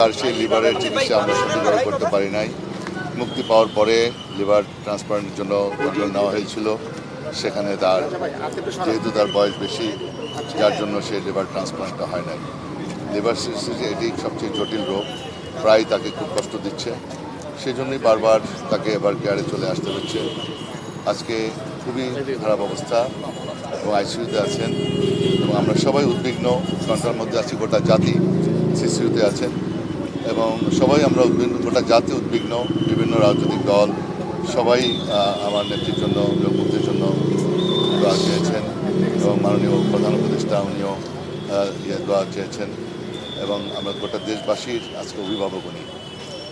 আর সেই লিভারের চিকিৎসা আমরা সঠিকভাবে করতে পারি নাই। মুক্তি পাওয়ার পরে লিভার ট্রান্সপ্লান্টের জন্য কন্ট্রোল নেওয়া হয়েছিল। সেখানে যেহেতু তার বয়স বেশি, যার জন্য সে লিভার ট্রান্সপ্লান্টটা হয় নাই। লিভার সিরোসিস এটি সবচেয়ে জটিল রোগ, প্রায় তাকে খুব কষ্ট দিচ্ছে। সেই জন্যই বারবার তাকে এবার কেয়ারে চলে আসতে হচ্ছে। আজকে খুবই খারাপ অবস্থা এবং আইসিইউতে আছেন এবং আমরা সবাই উদ্বিগ্ন। ঘন্টার মধ্যে আছি, গোটা জাতি সিসিইউতে আছেন এবং সবাই আমরা উদ্বিগ্ন, গোটা জাতি উদ্বিগ্ন। বিভিন্ন রাজনৈতিক দল সবাই আমার নেত্রীর জন্য, মুক্তির জন্য দোয়া চেয়েছেন এবং মাননীয় প্রধান উপদেষ্টা উনিও দোয়া চেয়েছেন এবং আমরা গোটা দেশবাসীর আজকে অভিভাবক উনি।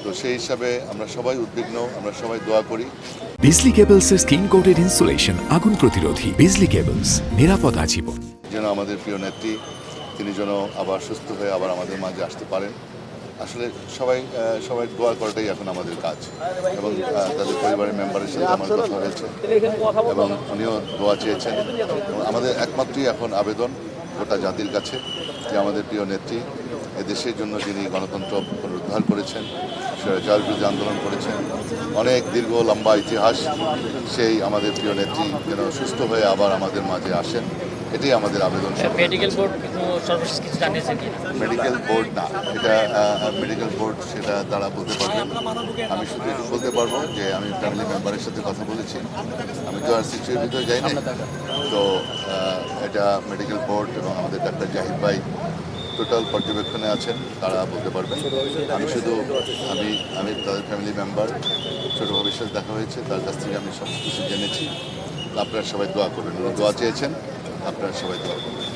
তো সেই হিসাবে আমরা সবাই উদ্বিগ্ন, আমরা সবাই দোয়া করি। বিজলি কেবলস এর স্কিন কোটেড ইনসুলেশন আগুন প্রতিরোধী। বিজলি কেবলস, নিরাপদ আজীবন। যেন আমাদের প্রিয় নেত্রী তিনি যেন আবার সুস্থ হয়ে আবার আমাদের মাঝে আসতে পারেন। আসলে সবাই দোয়া করাটাই এখন আমাদের কাজ এবং তাদের পরিবারের মেম্বারের সাথে আমার কথা হয়েছে এবং উনিও দোয়া চেয়েছেন। আমাদের একমাত্রই এখন আবেদন গোটা জাতির কাছে যে আমাদের প্রিয় নেত্রী এদেশের জন্য যিনি গণতন্ত্র পুনরুদ্ধার করেছেন, স্বৈরাচার বিরোধী আন্দোলন করেছেন, অনেক দীর্ঘ লম্বা ইতিহাস, সেই আমাদের প্রিয় নেত্রী যেন সুস্থ হয়ে আবার আমাদের মাঝে আসেন, এটাই আমাদের আবেদন। মেডিকেল বোর্ড সর্বশেষ কিছু জানিয়েছেন কি? মেডিকেল বোর্ড না, এটা মেডিকেল বোর্ড সেটা তারা বলতে পারবেন। আমি শুধু বলতে পারবো যে আমি ফ্যামিলি মেম্বারের সাথে কথা বলেছি। আমি তো আর সিচুয়ের ভিতরে যাইনি, তো এটা মেডিকেল বোর্ড এবং আমাদের ডাক্তার জাহিদ ভাই টোটাল পর্যবেক্ষণে আছেন, তারা বলতে পারবেন। আমি তাদের ফ্যামিলি মেম্বার, ছোটো ভবিষ্যৎ দেখা হয়েছে, তার কাছ থেকে আমি সব কিছু জেনেছি। আপনারা সবাই দোয়া করবেন, দোয়া চেয়েছেন, আপনারা সবাই দোয়া করবেন।